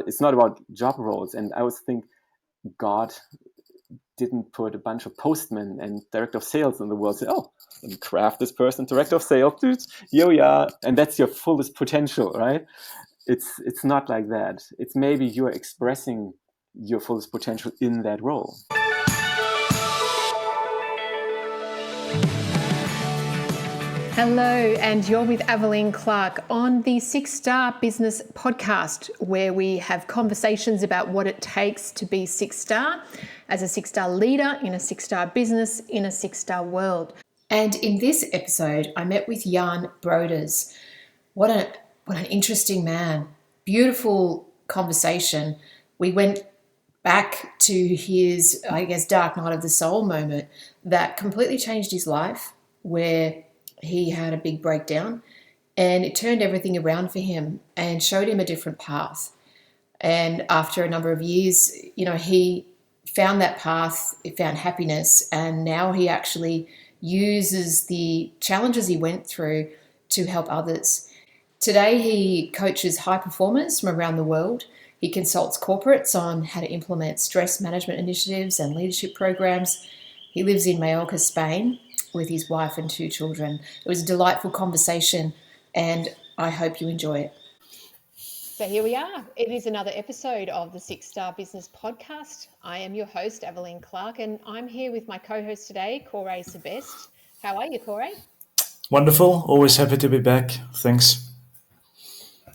it's not about job roles. And I always think God didn't put a bunch of postmen and director of sales in the world. Say, oh, and craft this person director of sales, here we are, and that's your fullest potential, right? It's not like that. It's maybe you're expressing your fullest potential in that role. Hello, and you're with Aveline Clark on the 6-Star Business Podcast, where we have conversations about what it takes to be 6-star as a 6-star leader in a 6-star business in a 6-star world. And in this episode, I met with Jan Broders. What an interesting man. Beautiful conversation. We went back to his, I guess, dark night of the soul moment that completely changed his life, where he had a big breakdown and it turned everything around for him and showed him a different path. And after a number of years, he found that path, he found happiness, and now he actually uses the challenges he went through to help others. Today, he coaches high performers from around the world. He consults corporates on how to implement stress management initiatives and leadership programs. He lives in Mallorca, Spain, with his wife and 2 children. It was a delightful conversation, and I hope you enjoy it. So here we are. It is another episode of the 6-Star Business Podcast. I am your host, Aveline Clark, and I'm here with my co-host today, Corey Sebest. How are you, Corey? Wonderful. Always happy to be back. Thanks.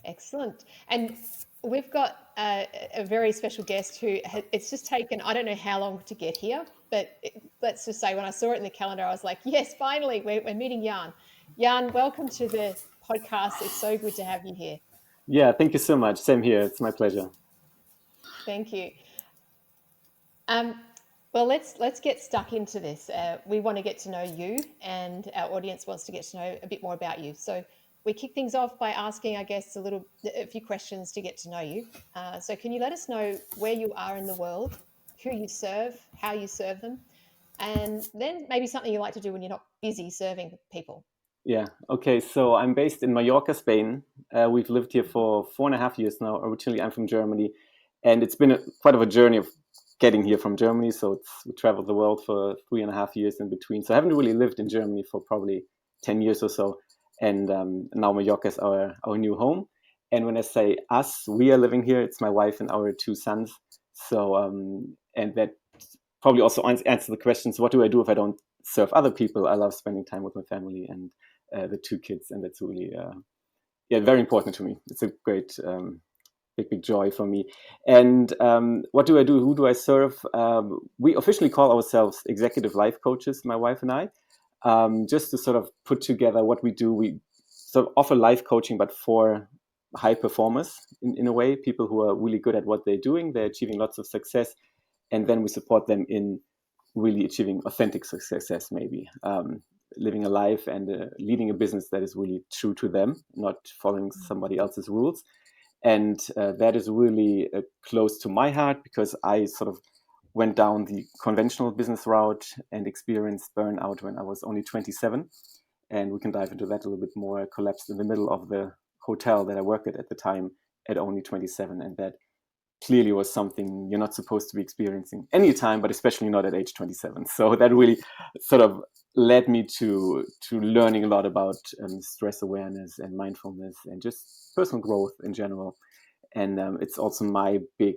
Excellent. And we've got a very special guest who it's just taken, I don't know how long to get here, but let's just say when I saw it in the calendar, I was like, yes, finally, we're meeting Jan. Jan, welcome to the podcast. It's so good to have you here. Yeah, thank you so much. Same here. It's my pleasure. Thank you. Well, let's get stuck into this. We want to get to know you, and our audience wants to get to know a bit more about you. So we kick things off by asking, I guess, a few questions to get to know you. So can you let us know where you are in the world, who you serve, how you serve them, and then maybe something you like to do when you're not busy serving people? Yeah. Okay. So I'm based in Mallorca, Spain. We've lived here for 4.5 years now. Originally, I'm from Germany, and it's been quite of a journey of getting here from Germany. So we traveled the world for 3.5 years in between. So I haven't really lived in Germany for probably 10 years or so. And now Mallorca is our new home. And when I say us, we are living here. It's my wife and our 2 sons. So and that probably also answers the questions: what do I do if I don't serve other people? I love spending time with my family and the 2 kids, and that's really very important to me. It's a great big joy for me. And what do I do? Who do I serve? We officially call ourselves executive life coaches, my wife and I. Just to sort of put together what we do. We sort of offer life coaching, but for high performers in a way, people who are really good at what they're doing. They're achieving lots of success, and then we support them in really achieving authentic success, maybe living a life and leading a business that is really true to them, not following somebody else's rules. And that is really close to my heart, because I sort of went down the conventional business route and experienced burnout when I was only 27. And we can dive into that a little bit more. I collapsed in the middle of the hotel that I worked at the time at only 27. And that clearly was something you're not supposed to be experiencing anytime, but especially not at age 27. So that really sort of led me to learning a lot about stress awareness and mindfulness and just personal growth in general. And it's also my big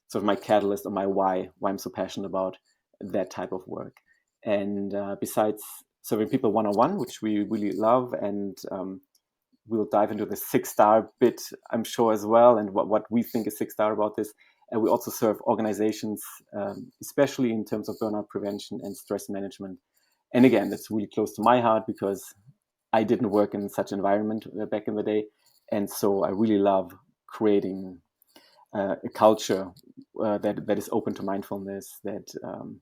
sort of my catalyst or my why I'm so passionate about that type of work. And besides serving people one-on-one, which we really love, and we'll dive into the 6-star bit, I'm sure, as well, and what we think is 6-star about this. And we also serve organizations, especially in terms of burnout prevention and stress management. And again, that's really close to my heart, because I didn't work in such an environment back in the day. And so I really love creating a culture that is open to mindfulness, that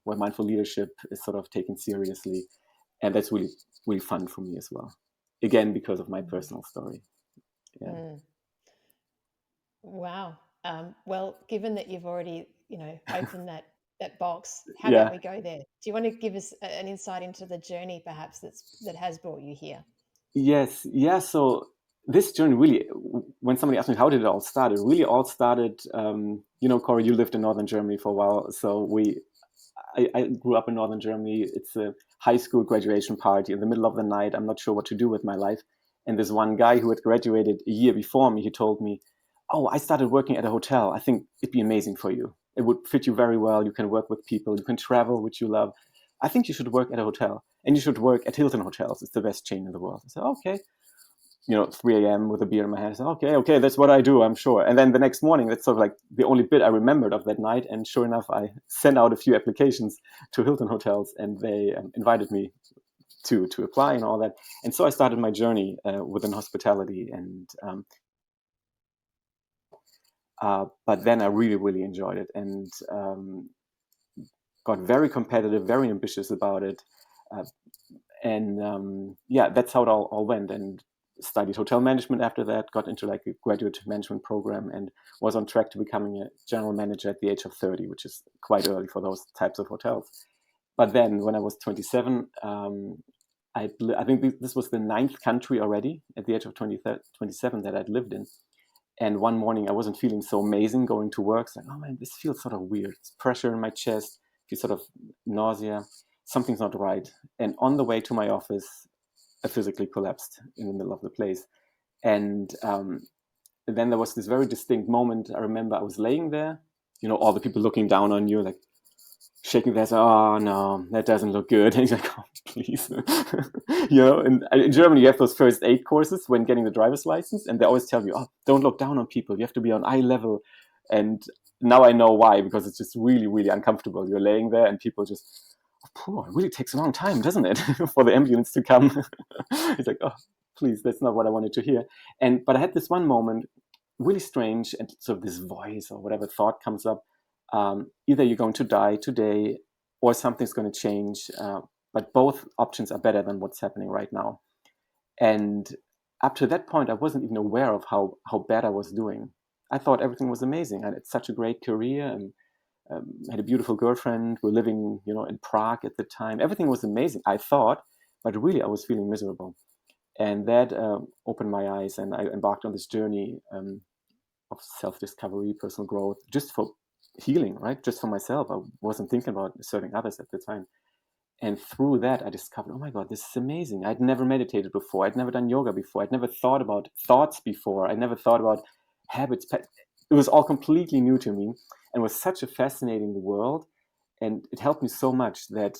where mindful leadership is sort of taken seriously. And that's really, really fun for me as well. Again, because of my personal story. Yeah. Wow. Well, given that you've already, opened that box, how about we go there? Do you want to give us an insight into the journey, perhaps, that has brought you here? Yes. Yeah. So this journey really, when somebody asked me how did it all start, it really all started, Corey, you lived in northern Germany for a while, so I grew up in northern Germany. It's a high school graduation party in the middle of the night. I'm not sure what to do with my life. And this one guy who had graduated a year before me, he told me, "Oh, I started working at a hotel. I think it'd be amazing for you. It would fit you very well. You can work with people. You can travel, which you love. I think you should work at a hotel, and you should work at Hilton Hotels. It's the best chain in the world." I said, "Okay." 3 a.m. with a beer in my hand. I said, okay, that's what I do, I'm sure. And then the next morning, that's sort of like the only bit I remembered of that night. And sure enough, I sent out a few applications to Hilton Hotels, and they invited me to apply and all that. And so I started my journey within hospitality. And but then I really, really enjoyed it, and got very competitive, very ambitious about it. That's how it all went. And studied hotel management after that, got into like a graduate management program, and was on track to becoming a general manager at the age of 30, which is quite early for those types of hotels. But then when I was 27, I think this was the 9th country already at the age of 27 that I'd lived in. And one morning I wasn't feeling so amazing going to work. It's like, oh man, this feels sort of weird. It's pressure in my chest, feels sort of nausea. Something's not right. And on the way to my office, I physically collapsed in the middle of the place. And then there was this very distinct moment. I remember I was laying there, all the people looking down on you, like shaking their heads. Oh no, that doesn't look good. And you're like, oh, please. And in Germany, you have those first aid courses when getting the driver's license. And they always tell you, oh, don't look down on people. You have to be on eye level. And now I know why, because it's just really, really uncomfortable. You're laying there and people just, oh, it really takes a long time, doesn't it, for the ambulance to come? It's like, oh, please, that's not what I wanted to hear. But I had this one moment, really strange, and sort of this voice or whatever thought comes up. Either you're going to die today or something's going to change. But both options are better than what's happening right now. And up to that point, I wasn't even aware of how bad I was doing. I thought everything was amazing. I had such a great career and had a beautiful girlfriend. We were living, in Prague at the time. Everything was amazing, I thought, but really I was feeling miserable. And that opened my eyes, and I embarked on this journey of self-discovery, personal growth, just for healing, right? Just for myself. I wasn't thinking about serving others at the time. And through that, I discovered, oh my God, this is amazing. I'd never meditated before. I'd never done yoga before. I'd never thought about thoughts before. I never thought about habits. It was all completely new to me, and was such a fascinating world. And it helped me so much that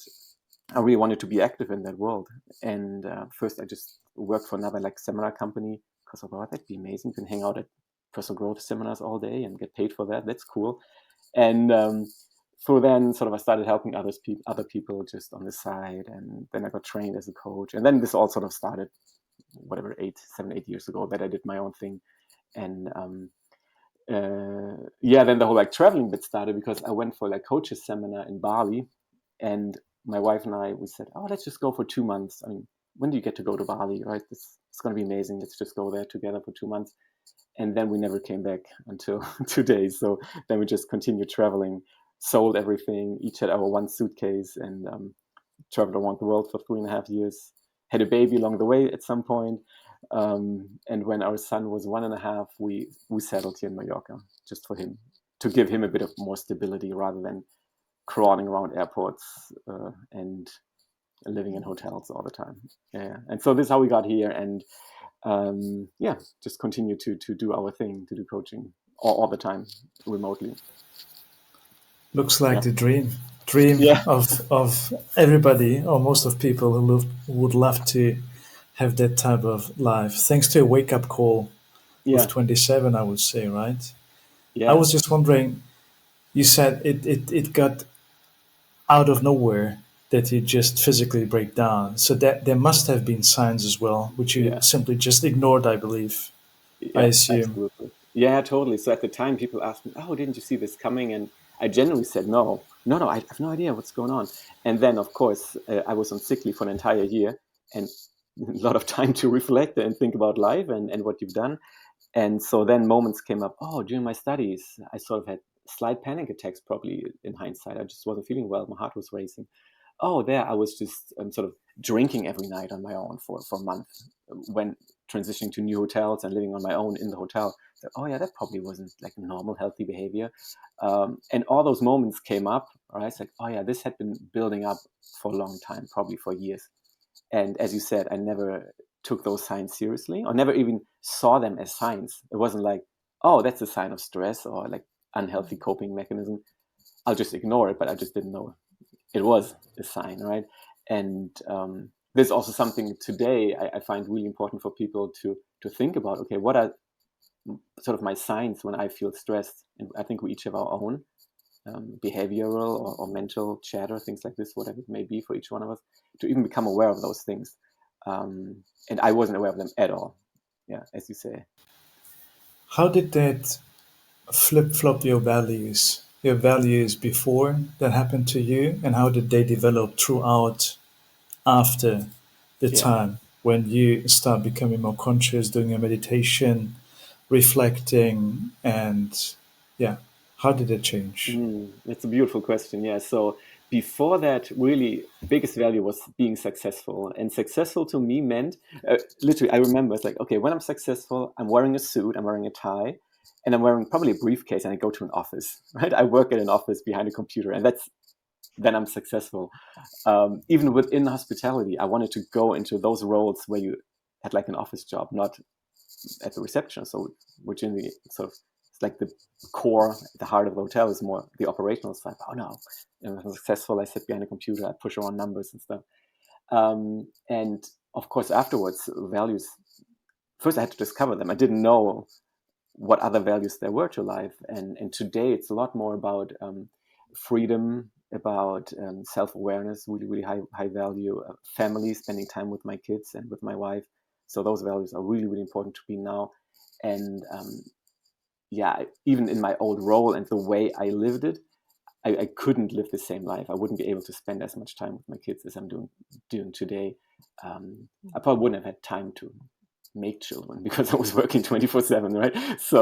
I really wanted to be active in that world. And first, I just worked for another seminar company, because I thought that'd be amazing. You can hang out at personal growth seminars all day and get paid for that. That's cool. And so then I started helping other people just on the side. And then I got trained as a coach. And then this all sort of started, 7, 8 years ago, that I did my own thing. And then the whole traveling bit started, because I went for coaches seminar in Bali, and my wife and I, we said, oh, let's just go for 2 months. I mean, when do you get to go to Bali, right? It's going to be amazing. Let's just go there together for 2 months. And then we never came back until today. So then we just continued traveling, sold everything, each had our one suitcase, and traveled around the world for 3.5 years, had a baby along the way at some point. And when our son was 1.5, we settled here in Mallorca, just for him, to give him a bit of more stability rather than crawling around airports and living in hotels all the time. Yeah. And so this is how we got here. And just continue to do our thing, to do coaching all the time remotely. Looks like the dream Yeah. of everybody, or most of people who would love to have that type of life. Thanks to a wake-up call with 27, I would say, right? Yeah. I was just wondering, you said it got out of nowhere that you just physically break down. So that there must have been signs as well, which you simply just ignored, I believe. I assume. Absolutely. Yeah, totally. So at the time, people asked me, oh, didn't you see this coming? And I genuinely said, no, I have no idea what's going on. And then, of course, I was on sick leave for an entire year, and a lot of time to reflect and think about life and what you've done. And so then moments came up, oh, during my studies, I sort of had slight panic attacks, probably in hindsight. I just wasn't feeling well. My heart was racing. Oh, there I was just sort of drinking every night on my own for a month, when transitioning to new hotels and living on my own in the hotel. So, oh yeah, that probably wasn't like normal, healthy behavior. And all those moments came up, right? It's like, oh yeah, this had been building up for a long time, probably for years. And as you said, I never took those signs seriously, or never even saw them as signs. It wasn't like, oh, that's a sign of stress or like unhealthy coping mechanism. I'll just ignore it, but I just didn't know it was a sign, right? And there's also something today I find really important for people to think about. Okay, what are sort of my signs when I feel stressed? And I think we each have our own behavioral or mental chatter, things like this, whatever it may be for each one of us, to even become aware of those things. And I wasn't aware of them at all. Yeah, as you say. How did that flip flop your values? Your values before that happened to you, and how did they develop throughout after the Yeah. time when you start becoming more conscious, doing your meditation, reflecting, and yeah, how did it change? That's a beautiful question. Yeah. So before that, really biggest value was being successful, and successful to me meant literally. I remember it's like, okay, when I'm successful, I'm wearing a suit, I'm wearing a tie, and I'm wearing probably a briefcase, and I go to an office. Right. I work at an office behind a computer, and then I'm successful. Even within hospitality, I wanted to go into those roles where you had like an office job, not at the reception. So which in the sort of it's like the core, the heart of the hotel is more the operational side. Oh no, I'm successful. I sit behind a computer, I push around numbers and stuff. And of course, afterwards, values. First, I had to discover them. I didn't know what other values there were to life, and today it's a lot more about freedom, about self-awareness, really really high value, family, spending time with my kids and with my wife. So those values are really really important to me now. And yeah, even in my old role and the way I lived it, I couldn't live the same life. I wouldn't be able to spend as much time with my kids as I'm doing today. I probably wouldn't have had time to make children because I was working 24/7, right? So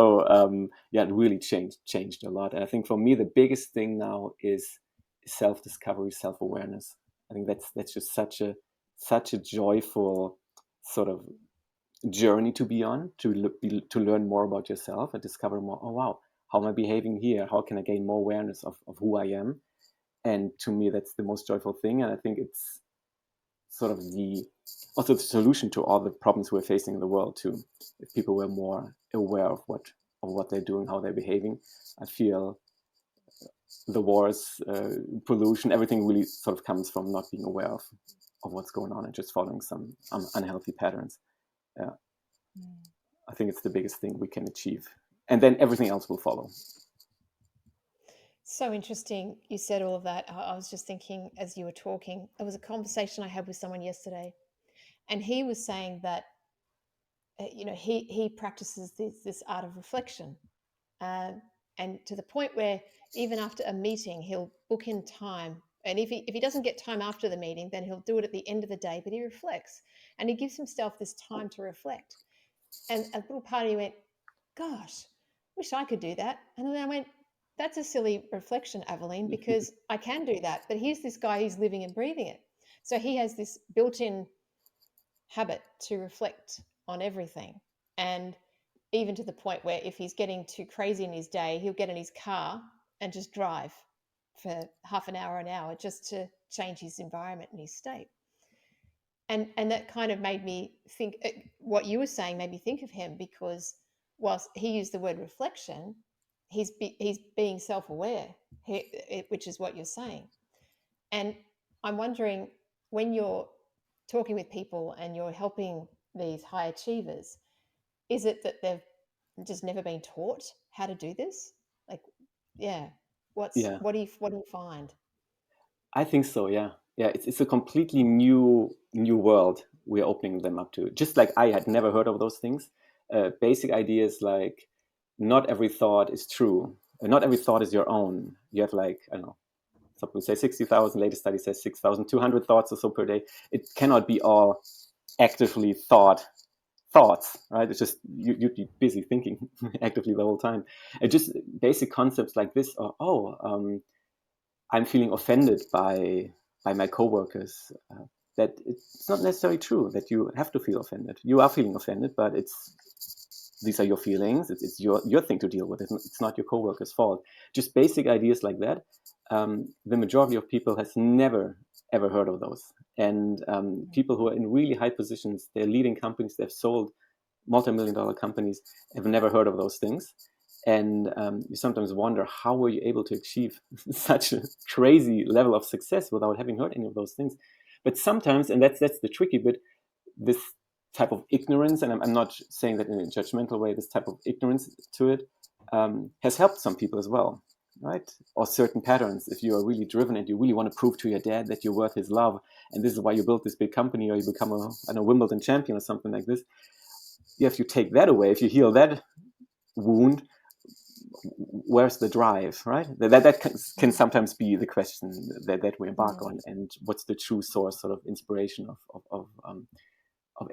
yeah, it really changed a lot. And I think for me, the biggest thing now is self-discovery, self-awareness. I think that's just such a joyful sort of journey to be on, to learn more about yourself and discover more. Oh wow, how am I behaving here? How can I gain more awareness of who I am? And to me, that's the most joyful thing. And I think it's sort of also the solution to all the problems we're facing in the world too. If people were more aware of what they're doing, how they're behaving, I feel the wars, pollution, everything really sort of comes from not being aware of what's going on and just following some unhealthy patterns. Yeah. I think it's the biggest thing we can achieve. And then everything else will follow. So interesting. You said all of that. I was just thinking as you were talking, it was a conversation I had with someone yesterday, and he was saying that, he practices this art of reflection, and to the point where even after a meeting, he'll book in time. And if he doesn't get time after the meeting, then he'll do it at the end of the day. But he reflects, and he gives himself this time to reflect. And a little part of me went, gosh, wish I could do that. And then I went, that's a silly reflection, Aveline, because I can do that. But here's this guy, he's living and breathing it. So he has this built-in habit to reflect on everything. And even to the point where if he's getting too crazy in his day, he'll get in his car and just drive for half an hour just to change his environment and his state. And that kind of made me think, what you were saying made me think of him, because whilst he used the word reflection, he's being self-aware, which is what you're saying. And I'm wondering, when you're talking with people and you're helping these high achievers, is it that they've just never been taught how to do this? Like, yeah, what do you find? I think so. Yeah, yeah. It's a completely new world we're opening them up to. Just like I had never heard of those things. Basic ideas like not every thought is true. Not every thought is your own. You have like, I don't know. Some people say 60,000. Latest study says 6,200 thoughts or so per day. It cannot be all actively thoughts, right? It's just you'd be busy thinking actively the whole time. And just basic concepts like this, or I'm feeling offended by my coworkers. that it's not necessarily true that you have to feel offended. You are feeling offended, but these are your feelings. It's your thing to deal with. It's not your coworker's fault. Just basic ideas like that. The majority of people has never ever heard of those. And people who are in really high positions, they're leading companies, they've sold multi-million-dollar companies, have never heard of those things. And you sometimes wonder, how were you able to achieve such a crazy level of success without having heard any of those things? But sometimes, and that's the tricky bit, this type of ignorance, and I'm not saying that in a judgmental way, this type of ignorance to it has helped some people as well, right? Or certain patterns. If you are really driven and you really want to prove to your dad that you're worth his love, and this is why you built this big company, or you become a Wimbledon champion or something like this, if you take that away, if you heal that wound, where's the drive, right? That can sometimes be the question that we embark on, and what's the true source, sort of inspiration of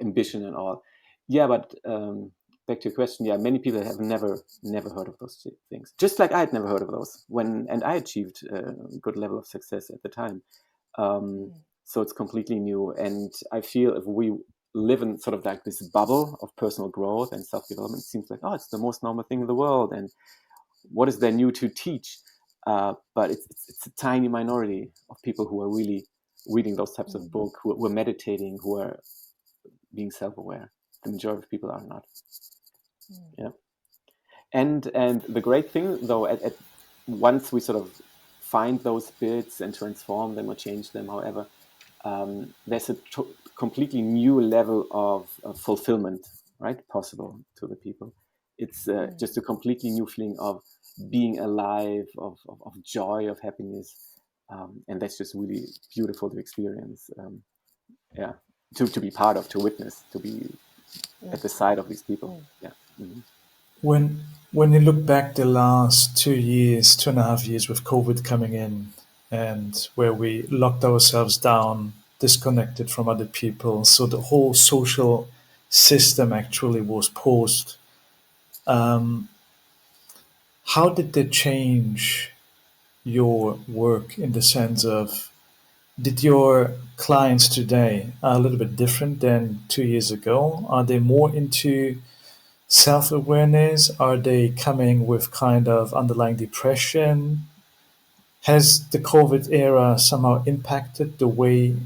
ambition and all. Yeah, but back to your question, yeah, many people have never heard of those things. Just like I had never heard of those and I achieved a good level of success at the time. So it's completely new, and I feel if we live in sort of like this bubble of personal growth and self-development, it seems like, oh, it's the most normal thing in the world, and what is there new to teach? But it's a tiny minority of people who are really reading those types of books, who are meditating, who are being self-aware. The majority of people are not. Yeah. And the great thing, though, at once we sort of find those bits and transform them or change them, however, there's a completely new level of fulfillment, right, possible to the people. It's just a completely new feeling of being alive, of joy, of happiness, and that's just really beautiful to experience. Yeah, to be part of, to witness, to be at the side of these people. Yeah. Mm-hmm. When you look back the last 2 years, 2.5 years with COVID coming in, and where we locked ourselves down, disconnected from other people, so the whole social system actually was paused. How did that change your work in the sense of, did your clients today are a little bit different than 2 years ago? Are they more into self-awareness? Are they coming with kind of underlying depression? Has the COVID era somehow impacted the way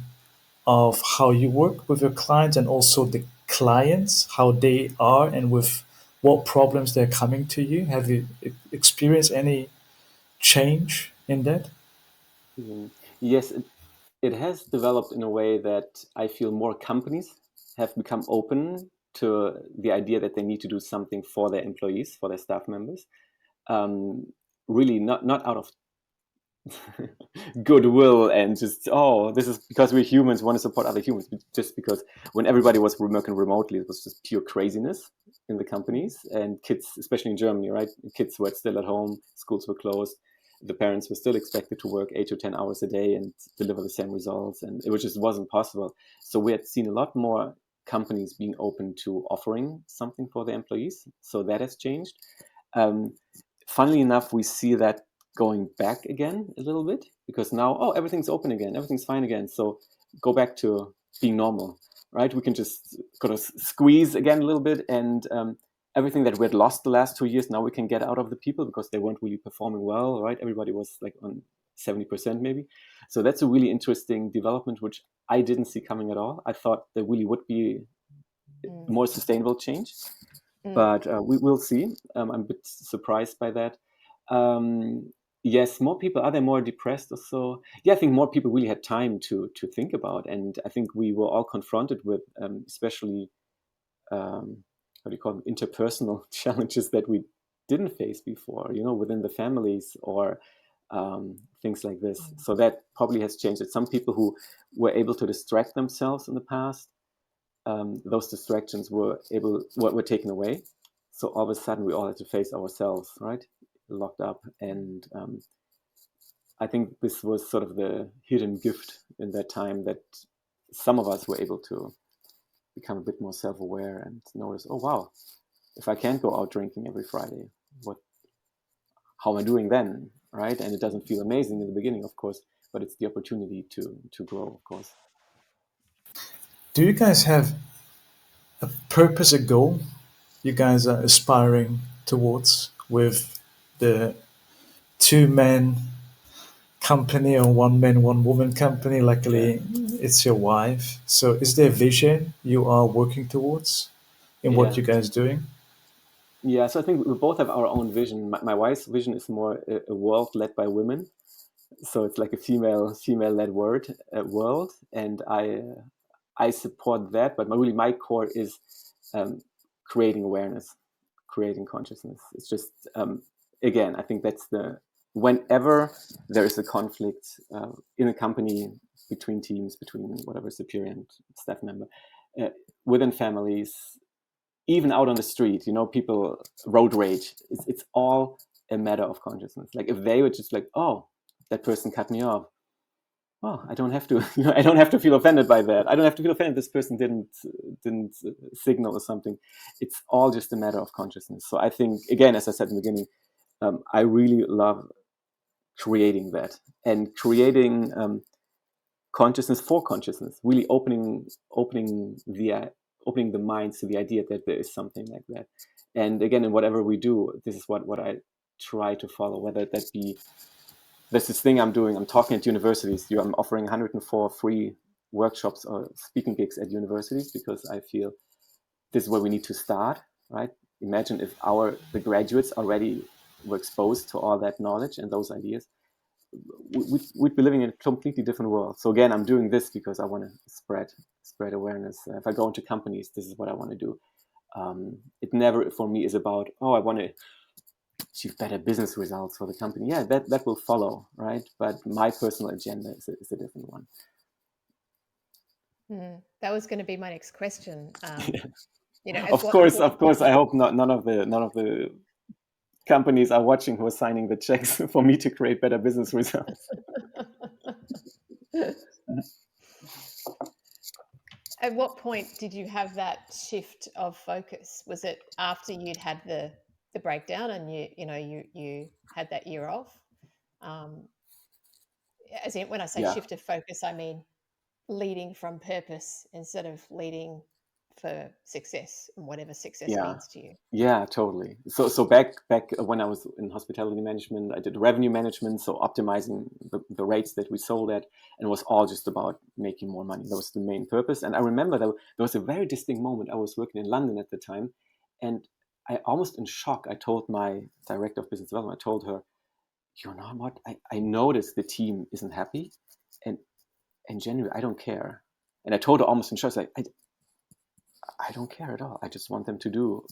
of how you work with your clients, and also the clients, how they are and with what problems they're coming to you? Have you experienced any change in that? Mm-hmm. Yes, it has developed in a way that I feel more companies have become open to the idea that they need to do something for their employees, for their staff members. Really, not out of goodwill and just, oh, this is because we're humans, want to support other humans, but just because when everybody was working remotely, it was just pure craziness in the companies, and kids, especially in Germany, right? Kids were still at home, schools were closed, the parents were still expected to work 8 to 10 hours a day and deliver the same results, and it just wasn't possible. So we had seen a lot more companies being open to offering something for their employees. So that has changed. Funnily enough, we see that going back again a little bit, because now, oh, everything's open again, everything's fine again. So go back to being normal, right? We can just kind of squeeze again a little bit, and everything that we had lost the last 2 years, now we can get out of the people because they weren't really performing well, right? Everybody was like on 70% maybe. So that's a really interesting development, which I didn't see coming at all. I thought there really would be more sustainable change, but we will see. I'm a bit surprised by that. Yes, more people, are they more depressed or so? Yeah, I think more people really had time to think about, and I think we were all confronted with especially how do you call them, interpersonal challenges that we didn't face before, within the families, or things like this. So that probably has changed it. Some people who were able to distract themselves in the past, those distractions were taken away. So all of a sudden we all had to face ourselves, right? Locked up. And I think this was sort of the hidden gift in that time, that some of us were able to become a bit more self-aware and notice, oh wow, if I can't go out drinking every Friday, how am I doing then, right? And it doesn't feel amazing in the beginning, of course, but it's the opportunity to grow, of course. Do you guys have a purpose, a goal you guys are aspiring towards with the two men company or one man, one woman company? Yeah, Luckily, it's your wife. So, is there a vision you are working towards in what yeah, you guys doing? yeah. So I think we both have our own vision. My wife's vision is more a world led by women, so it's like a female led world, and I support that. But my core is um, creating awareness, creating consciousness. It's just again, I think that's the whenever there is a conflict in a company, between teams, between whatever superior and staff member, uh, within families, even out on the street, people road rage. It's all a matter of consciousness. Like if they were just like, oh, that person cut me off. Oh, I don't have to. I don't have to feel offended by that. I don't have to feel offended. This person didn't signal or something. It's all just a matter of consciousness. So I think, again, as I said in the beginning, I really love creating that and creating consciousness for consciousness. Really opening the minds to the idea that there is something like that. And again, in whatever we do, this is what I try to follow. Whether that be there's this thing I'm doing. I'm talking at universities. I'm offering 104 free workshops or speaking gigs at universities because I feel this is where we need to start, right? Imagine if the graduates already were exposed to all that knowledge and those ideas. We'd be living in a completely different world. So again, I'm doing this because I want to spread awareness. If I go into companies, this is what I want to do. It never for me is about, I want to achieve better business results for the company. Yeah, that will follow, right? But my personal agenda is a different one. That was going to be my next question. Of course, I hope none of the companies are watching who are signing the checks for me to create better business results. At what point did you have that shift of focus? Was it after you'd had the breakdown and you had that year off? As in, when I say shift of focus, I mean leading from purpose instead of leading for success and whatever success means to you. Yeah, totally. So back when I was in hospitality management, I did revenue management, so optimizing the rates that we sold at, and it was all just about making more money. That was the main purpose. And I remember there was a very distinct moment. I was working in London at the time, and I almost in shock, I told my director of business development, I told her, you know what, I noticed the team isn't happy, and genuinely, I don't care. And I told her almost in shock, like, I don't care at all. I just want them to do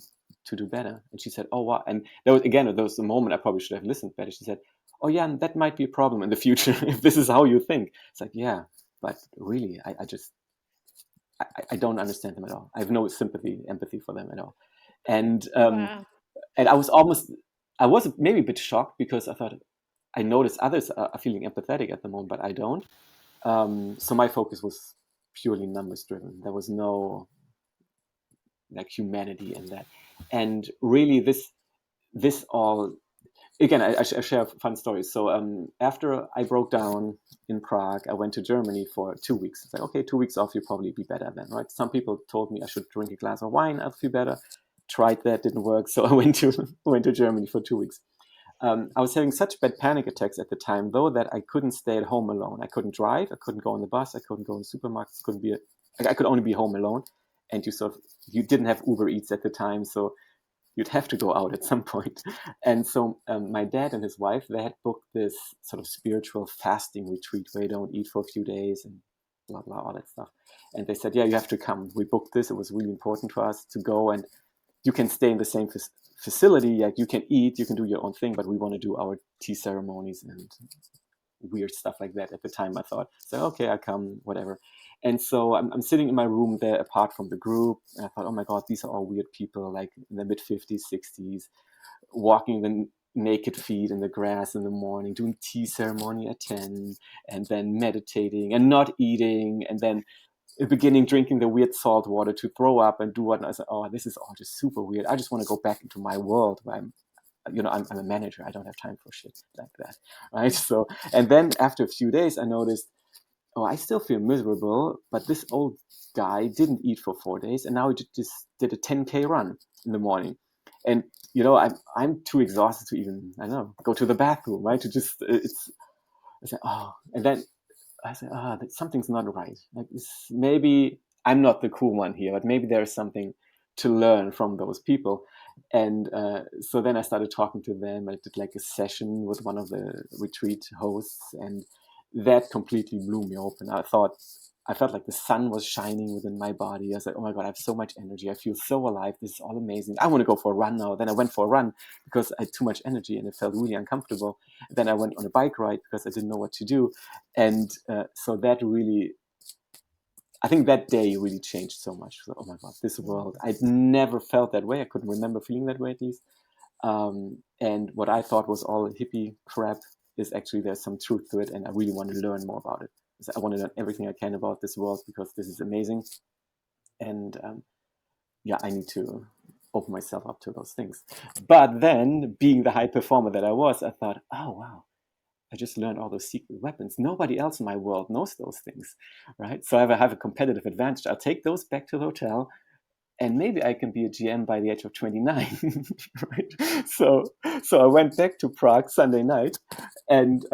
better. And she said, oh, wow. And there was a moment I probably should have listened better. She said, oh, yeah, and that might be a problem in the future if this is how you think. It's like, yeah, but really, I don't understand them at all. I have no empathy for them at all. And Wow. and I was maybe a bit shocked because I thought I noticed others are feeling empathetic at the moment, but I don't. So my focus was purely numbers driven. There was no like humanity in that. And really this all, again, I share fun stories. So after I broke down in Prague, I went to Germany for 2 weeks. It's like, okay, 2 weeks off, you'll probably be better then, right? Some people told me I should drink a glass of wine, I'll feel better. Tried that, didn't work. So I went to Germany for 2 weeks. I was having such bad panic attacks at the time, though, that I couldn't stay at home alone. I couldn't drive. I couldn't go on the bus. I couldn't go in supermarkets. I could only be home alone. And you didn't have Uber Eats at the time, so you'd have to go out at some point. And so my dad and his wife, they had booked this sort of spiritual fasting retreat where you don't eat for a few days and blah, blah, all that stuff. And they said, yeah, you have to come. We booked this. It was really important to us to go, and you can stay in the same facility. Like you can eat, you can do your own thing, but we want to do our tea ceremonies and weird stuff like that. At the time, I thought, so okay, I'll come, whatever. And so I'm sitting in my room there apart from the group. And I thought, oh my God, these are all weird people, like in the mid 50s, 60s, walking the naked feet in the grass in the morning, doing tea ceremony at 10, and then meditating and not eating, and then in the beginning drinking the weird salt water to throw up and do what. And I said, oh, this is all just super weird. I just want to go back into my world where I'm a manager. I don't have time for shit like that, right? So, and then after a few days, I noticed, oh, I still feel miserable, but this old guy didn't eat for 4 days, and now he just did a 10K run in the morning. And, I'm too exhausted to even, I don't know, go to the bathroom, right? To just, I said, oh, and then I said, something's not right. Like, maybe I'm not the cool one here, but maybe there's something to learn from those people. And so then I started talking to them. I did like a session with one of the retreat hosts, and that completely blew me open. I felt like the sun was shining within my body. I was like, oh my God, I have so much energy. I feel so alive. This is all amazing. I want to go for a run now. Then I went for a run because I had too much energy and it felt really uncomfortable. Then I went on a bike ride because I didn't know what to do. And so that really, I think that day really changed so much. So, oh my God, this world, I'd never felt that way. I couldn't remember feeling that way at least. And what I thought was all hippie crap is actually, there's some truth to it. And I really want to learn more about it. So I want to learn everything I can about this world because this is amazing. And I need to open myself up to those things. But then, being the high performer that I was, I thought, oh, wow, I just learned all those secret weapons. Nobody else in my world knows those things, right? So I have a competitive advantage. I'll take those back to the hotel, and maybe I can be a GM by the age of 29, right? So I went back to Prague Sunday night, and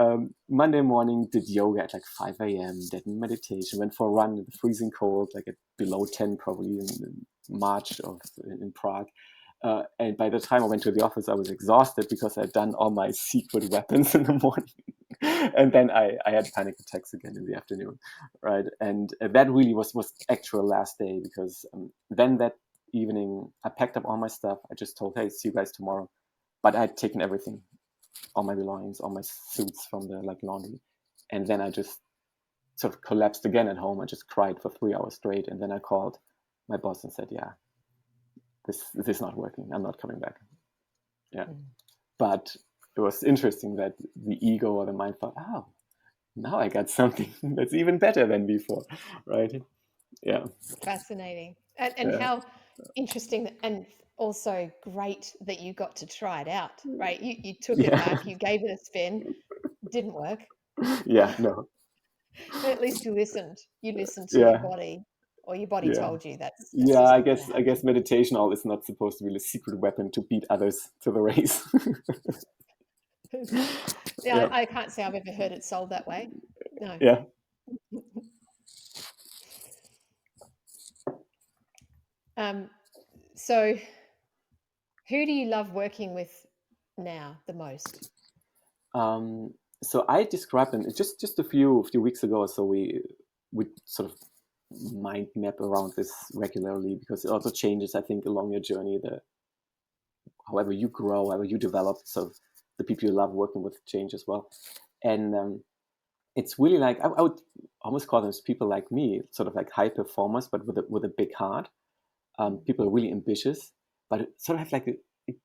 Monday morning did yoga at like 5 a.m., did meditation, went for a run in the freezing cold, like at below 10 probably in March in Prague. And by the time I went to the office, I was exhausted because I'd done all my secret weapons in the morning. And then I had panic attacks again in the afternoon, right? And that really was actual last day, because then that evening I packed up all my stuff. I just told, hey, see you guys tomorrow. But I had taken everything, all my belongings, all my suits from the laundry. And then I just sort of collapsed again at home. I just cried for 3 hours straight. And then I called my boss and said, yeah, this is not working. I'm not coming back. Yeah. But it was interesting that the ego or the mind thought, oh, now I got something that's even better than before, right? Yeah. Fascinating. And how interesting, and also great that you got to try it out, right? You took it back, you gave it a spin, didn't work. Yeah, no. But at least you listened. You listened to your body, or your body told you that's just I isn't guess gonna happen. meditation all is not supposed to be a secret weapon to beat others to the race. Yeah, I can't say I've ever heard it sold that way. No. Yeah. So who do you love working with now the most? So I described them just a few weeks ago. So we sort of mind map around this regularly, because it also changes, I think, along your journey. However you grow, however you develop, so the people you love working with change as well. And it's really like, I would almost call them people like me, sort of like high performers, but with a big heart. People are really ambitious, but sort of have like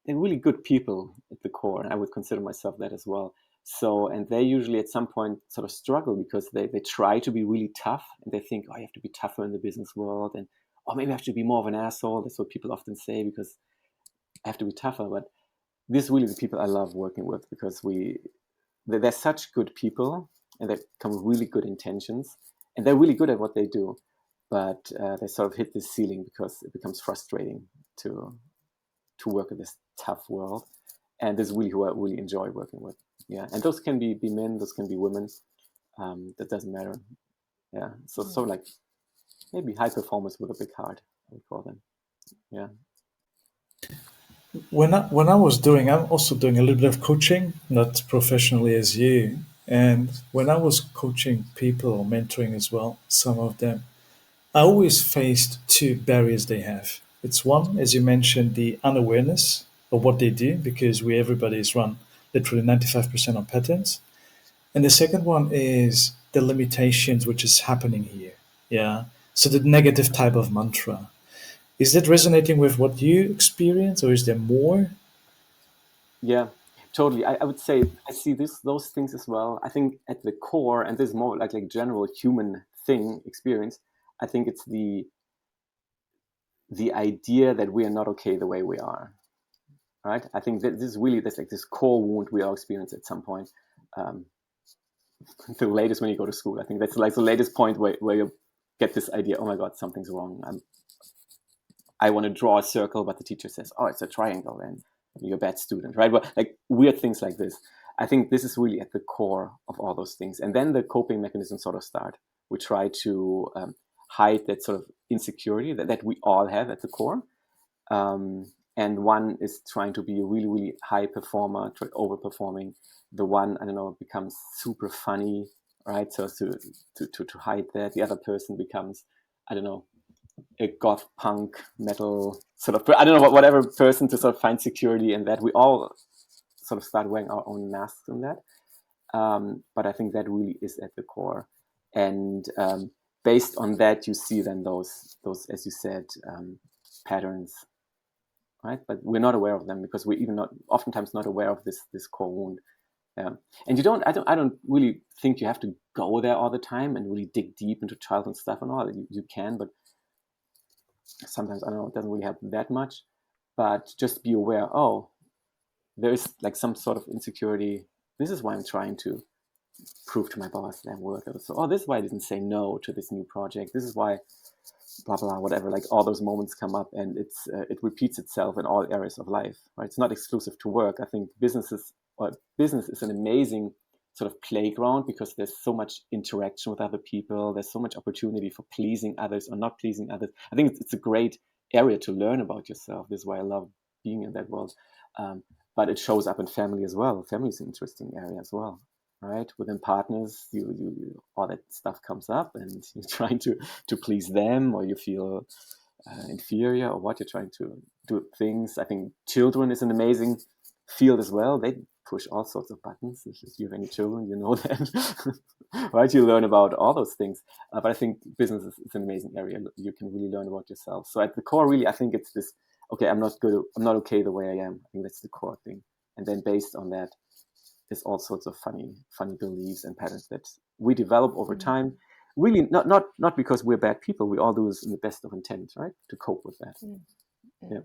they're really good people at the core. And I would consider myself that as well. So, and they usually at some point sort of struggle because they try to be really tough, and they think, oh, you have to be tougher in the business world, and or maybe I have to be more of an asshole. That's what people often say, because I have to be tougher. But these are really the people I love working with, because they're such good people, and they come with really good intentions, and they're really good at what they do. But they sort of hit this ceiling because it becomes frustrating to work in this tough world. And this is really who I really enjoy working with. Yeah, and those can be men, those can be women. That doesn't matter. Yeah, so like maybe high performers with a big heart, I would call them. Yeah. When I'm also doing a little bit of coaching, not professionally as you. And when I was coaching people, mentoring as well, some of them, I always faced two barriers they have. It's one, as you mentioned, the unawareness of what they do, because everybody is run literally 95% on patterns. And the second one is the limitations which is happening here. Yeah. So the negative type of mantra. Is that resonating with what you experience, or is there more? Yeah, totally. I would say I see those things as well. I think at the core, and this is more like general human thing experience, I think it's the idea that we are not okay the way we are. Right? I think that this is really this core wound we all experience at some point. the latest when you go to school. I think that's like the latest point where you get this idea, oh my God, something's wrong. I want to draw a circle, but the teacher says, oh, it's a triangle, and you're a bad student, right? But like weird things like this. I think this is really at the core of all those things. And then the coping mechanisms sort of start. We try to hide that sort of insecurity that we all have at the core. And one is trying to be a really, really high performer, overperforming. The one, I don't know, becomes super funny, right? So to hide that. The other person becomes, I don't know, a goth punk metal sort of, I don't know, whatever person to sort of find security in that. We all sort of start wearing our own masks in that. But I think that really is at the core. And based on that, you see then those as you said, patterns, right? But we're not aware of them because we're even oftentimes not aware of this core wound. And I don't really think you have to go there all the time and really dig deep into childhood stuff and all. You can, but sometimes, I don't know, it doesn't really happen that much. But just be aware, oh, there is like some sort of insecurity. This is why I'm trying to prove to my boss that I'm worth it. So, oh, this is why I didn't say no to this new project. This is why blah, blah, whatever. Like all those moments come up, and it repeats itself in all areas of life, right? It's not exclusive to work. I think business is an amazing sort of playground because there's so much interaction with other people. There's so much opportunity for pleasing others or not pleasing others. I think it's a great area to learn about yourself. This is why I love being in that world. But it shows up in family as well. Family is an interesting area as well, right? Within partners, you all that stuff comes up, and you're trying to please them, or you feel inferior, or what you're trying to do things. I think children is an amazing field as well. They push all sorts of buttons. If you have any children, you know that, right? You learn about all those things. But I think business is an amazing area. You can really learn about yourself. So at the core, really, I think it's this. Okay, I'm not okay the way I am. I think that's the core thing. And then based on that, there's all sorts of funny beliefs and patterns that we develop over time. Really, not because we're bad people. We all do this in the best of intent, right? To cope with that. Yeah.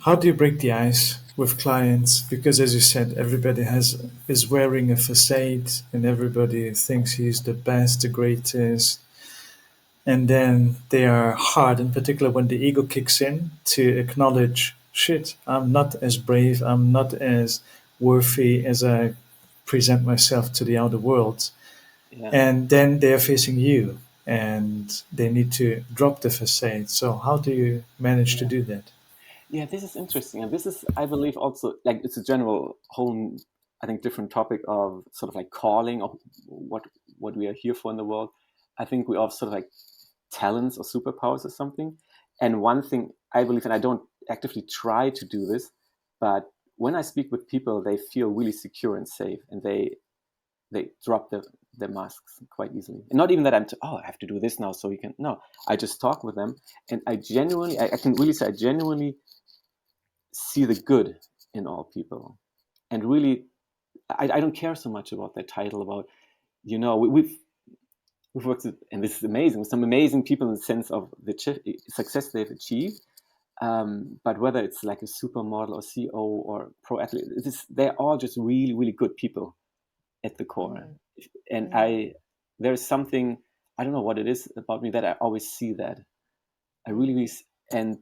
How do you break the ice with clients? Because as you said, everybody is wearing a facade, and everybody thinks he's the best, the greatest. And then they are hard, in particular when the ego kicks in, to acknowledge, shit, I'm not as brave, I'm not as worthy as I present myself to the outer world. Yeah. And then they are facing you, and they need to drop the facade. So how do you manage to do that? Yeah, this is interesting. And this is, I believe, also, like, it's a general whole, I think, different topic of sort of like calling, of what we are here for in the world. I think we all sort of like talents or superpowers or something. And one thing I believe, and I don't actively try to do this, but when I speak with people, they feel really secure and safe, and they drop their masks quite easily. And not even that I have to do this now so you can, no, I just talk with them, and I can really say I genuinely see the good in all people. And really, I don't care so much about their title, about, we've worked with, and this is amazing, with some amazing people in the sense of the success they've achieved. But whether it's like a supermodel or CEO or pro athlete, they're all just really, really good people at the core. And there's something, I don't know what it is about me, that I always see that. I really, and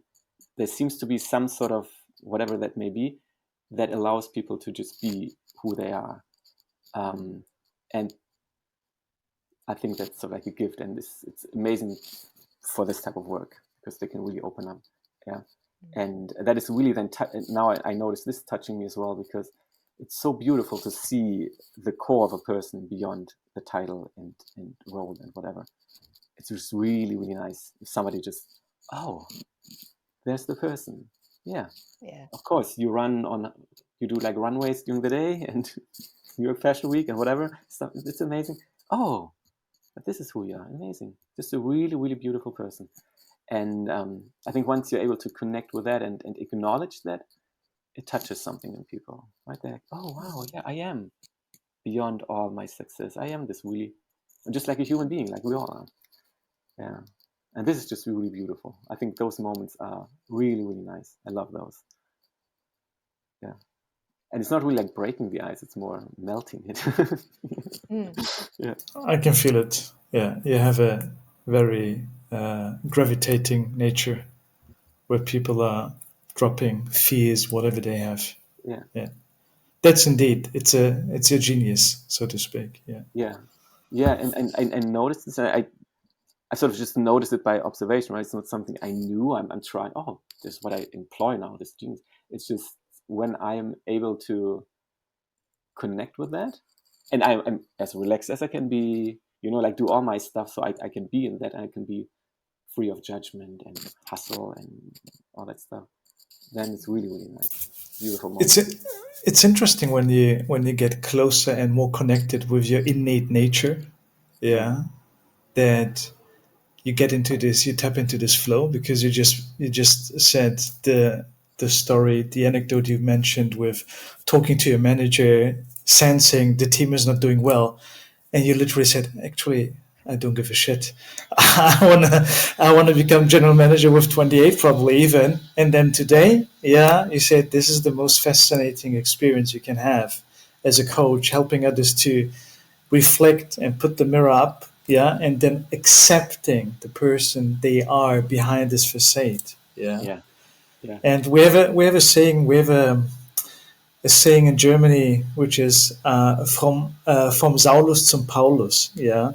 there seems to be some sort of, whatever that may be, that allows people to just be who they are. And I think that's sort of like a gift, and it's amazing for this type of work because they can really open up. Yeah. And that is really then, now I notice this touching me as well, because it's so beautiful to see the core of a person beyond the title and role and whatever. It's just really, really nice if somebody just, oh, there's the person. Yeah. Of course, you do like runways during the day and New York Fashion Week and whatever stuff. It's amazing. Oh, but this is who you are. Amazing. Just a really, really beautiful person. And I think once you're able to connect with that and acknowledge that, it touches something in people, right? They're like, oh, wow, yeah, I am beyond all my success. I am this really, just like a human being, like we all are. Yeah. And this is just really beautiful. I think those moments are really, really nice. I love those. Yeah. And it's not really like breaking the ice; it's more melting it. Yeah, I can feel it. Yeah, you have a very gravitating nature where people are dropping fears, whatever they have. yeah, Yeah, that's indeed it's your genius, so to speak. Yeah, yeah, yeah. And notice this. I sort of just noticed it by observation, right? It's not something I knew. I'm trying. Oh, this is what I employ now. This genius. It's just when I am able to connect with that, and I'm as relaxed as I can be. Like do all my stuff, so I can be in that. I can be free of judgment and hustle and all that stuff. Then it's really, really nice, beautiful moment. it's interesting when you get closer and more connected with your innate nature. Yeah, that you tap into this flow because you just said the story, the anecdote you mentioned with talking to your manager, sensing the team is not doing well, and you literally said, actually, I don't give a shit. I wanna become general manager with 28 probably even. And then today, yeah, you said this is the most fascinating experience you can have as a coach, helping others to reflect and put the mirror up, yeah, and then accepting the person they are behind this facade, yeah. Yeah, yeah. And we have a saying in Germany which is from Saulus zum Paulus, yeah,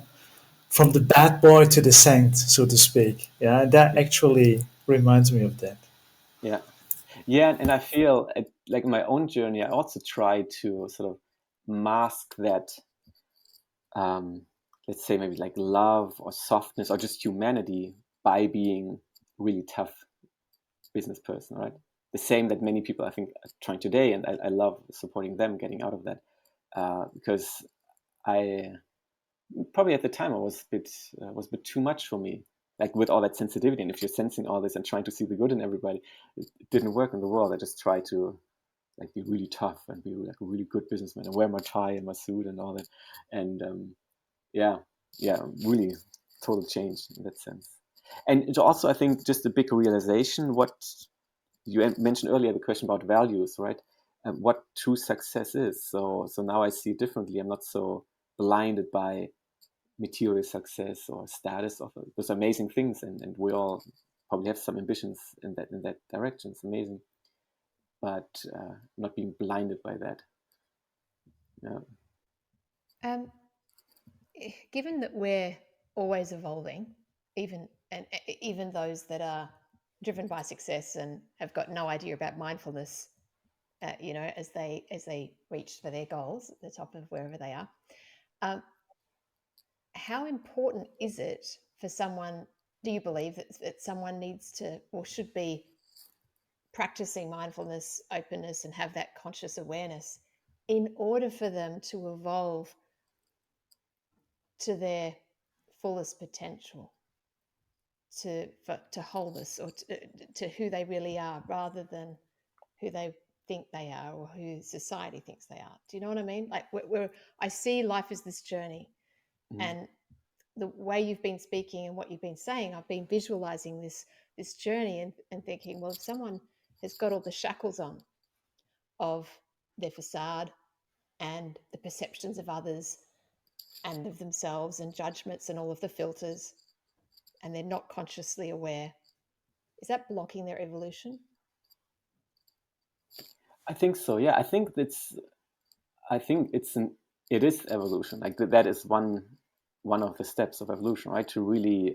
from the bad boy to the saint, so to speak, yeah. And that actually reminds me of that. Yeah, yeah, and I feel like in my own journey, I also try to sort of mask that, um, let's say maybe like love or softness or just humanity by being really tough business person, right? The same that many people I think are trying today, and I love supporting them getting out of that because I probably at the time I was a bit too much for me, like with all that sensitivity. And if you're sensing all this and trying to see the good in everybody, it didn't work in the world. I just tried to like be really tough and be like a really good businessman and wear my tie and my suit and all that. And yeah, yeah, really total change in that sense. And it's also, I think, just a big realization what you mentioned earlier, the question about values, right? And what true success is. So now I see it differently. I'm not so blinded by material success or status of those amazing things, and we all probably have some ambitions in that direction. It's amazing, but not being blinded by that. Yeah. Um, Given that we're always evolving, even those that are driven by success and have got no idea about mindfulness, as they reach for their goals at the top of wherever they are, how important is it for someone? Do you believe that someone needs to or should be practicing mindfulness, openness, and have that conscious awareness in order for them to evolve to their fullest potential, to wholeness, or to who they really are, rather than who they think they are or who society thinks they are? Do you know what I mean? Like I see life as this journey, and the way you've been speaking and what you've been saying, I've been visualizing this journey and thinking, well, if someone has got all the shackles on of their facade and the perceptions of others and of themselves and judgments and all of the filters, and they're not consciously aware, is that blocking their evolution? I think so. Yeah, I think it is evolution. Like that is one of the steps of evolution, right? To really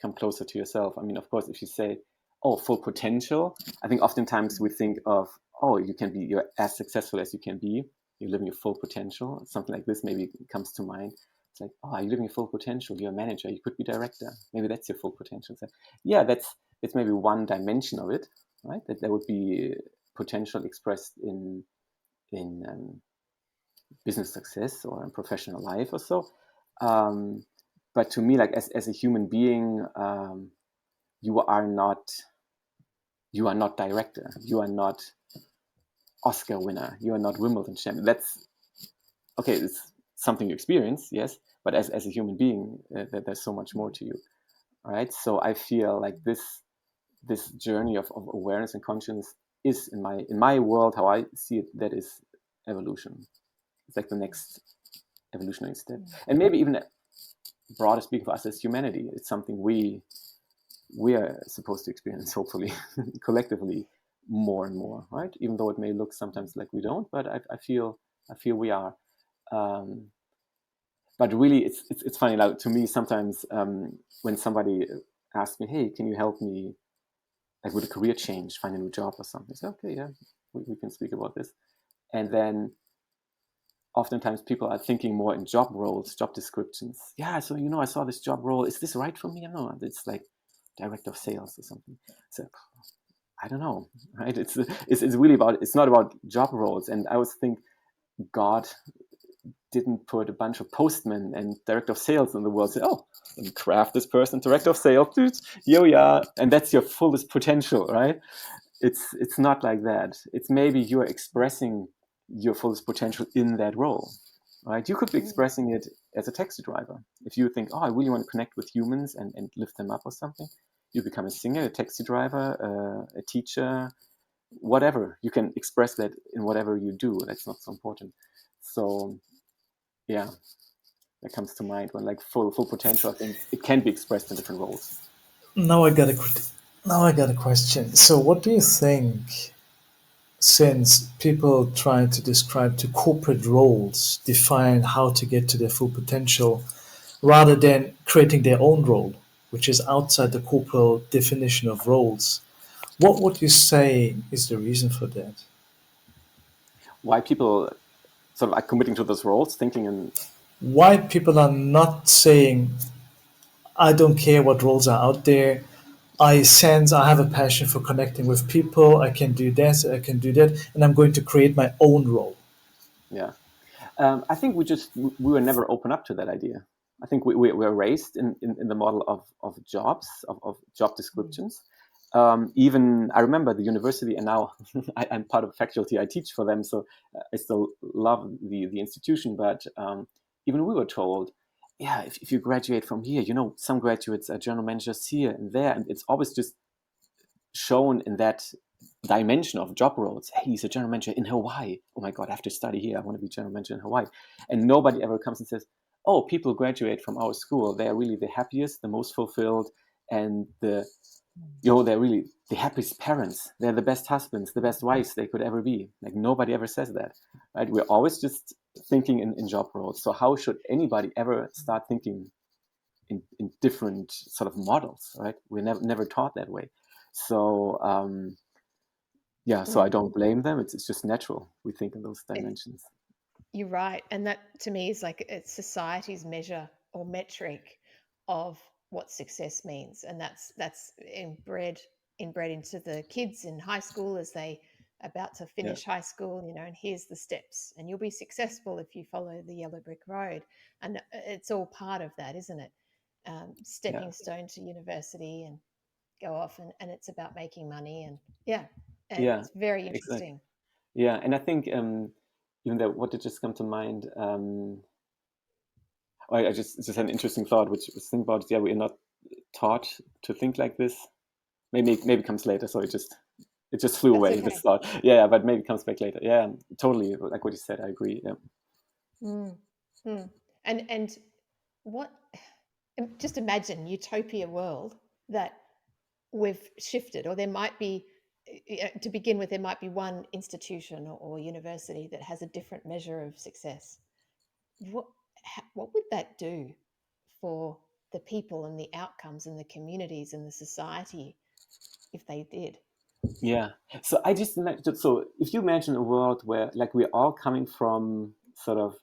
come closer to yourself. I mean, of course, if you say, "Oh, full potential," I think oftentimes we think of, "Oh, you're as successful as you can be. You're living your full potential." Something like this maybe comes to mind. It's like, "Oh, you're living your full potential. You're a manager. You could be director. Maybe that's your full potential." So, yeah, that's maybe one dimension of it, right? That there would be potential expressed in business success or in professional life or so. But to me, like as a human being, you are not director. You are not Oscar winner. You are not Wimbledon champion. That's okay. It's something you experience, yes. But as a human being, there's so much more to you, right? So I feel like this journey of awareness and consciousness is in my world, how I see it, that is evolution. It's like the next evolutionary step. And maybe even broader speaking for us as humanity, it's something we are supposed to experience, hopefully, collectively more and more, right? Even though it may look sometimes like we don't, but I feel we are. But really, it's funny. Like, to me, sometimes when somebody asks me, "Hey, can you help me, like, with a career change, find a new job or something?" I say, "Okay, yeah, we can speak about this." And then oftentimes people are thinking more in job roles, job descriptions. Yeah, so I saw this job role. Is this right for me? No, it's like director of sales or something. So I don't know, right? It's really about. It's not about job roles. And I always think God didn't put a bunch of postmen and director of sales in the world. Say, oh, let me craft this person director of sales. Here we are, and that's your fullest potential, right? It's not like that. It's maybe you're expressing your fullest potential in that role, right? You could be expressing it as a taxi driver. If you think, oh, I really want to connect with humans and lift them up or something, you become a singer, a taxi driver, a teacher, whatever. You can express that in whatever you do. That's not so important. So, yeah, that comes to mind when like full potential. I think it can be expressed in different roles. Now I got a question. So, what do you think? Since people try to describe to corporate roles, define how to get to their full potential, rather than creating their own role, which is outside the corporate definition of roles, what would you say is the reason for that? Why people sort of are committing to those roles, thinking in. Why people are not saying, I don't care what roles are out there. I sense I have a passion for connecting with people. I can do this, I can do that, and I'm going to create my own role. Yeah. I think we were never open up to that idea. I think we were raised in the model of jobs, of job descriptions. Even I remember the university, and now I'm part of faculty. I teach for them, so I still love the institution. But even we were told, yeah, if you graduate from here, some graduates are general managers here and there, and it's always just shown in that dimension of job roles. Hey, he's a general manager in Hawaii. Oh my God, I have to study here. I want to be general manager in Hawaii. And nobody ever comes and says, oh, people graduate from our school. They are really the happiest, the most fulfilled, and they're really the happiest parents. They're the best husbands, the best wives they could ever be. Like, nobody ever says that, right? We're always just thinking in job roles. So how should anybody ever start thinking in different sort of models, right? We're never taught that way. So so I don't blame them. It's just natural. We think in those dimensions. You're right. And that to me is like it's society's measure or metric of what success means. And that's inbred into the kids in high school as they about to finish high school, and here's the steps, and you'll be successful if you follow the yellow brick road. And it's all part of that, isn't it? Stepping stone to university and go off, and it's about making money, and it's very interesting. Exactly. Yeah, and I think even that, what did just come to mind? I just had an interesting thought, which was think about. Yeah, we're not taught to think like this. Maybe it comes later. So it just flew away. Okay. This thought. Yeah, but maybe it comes back later. Yeah, totally. Like what you said, I agree. Yeah. And what? Just imagine utopia world that we've shifted, or there might be, to begin with, there might be one institution or university that has a different measure of success. What would that do for the people and the outcomes and the communities and the society if they did? Yeah. So I just imagine, so if you imagine a world where like we're all coming from sort of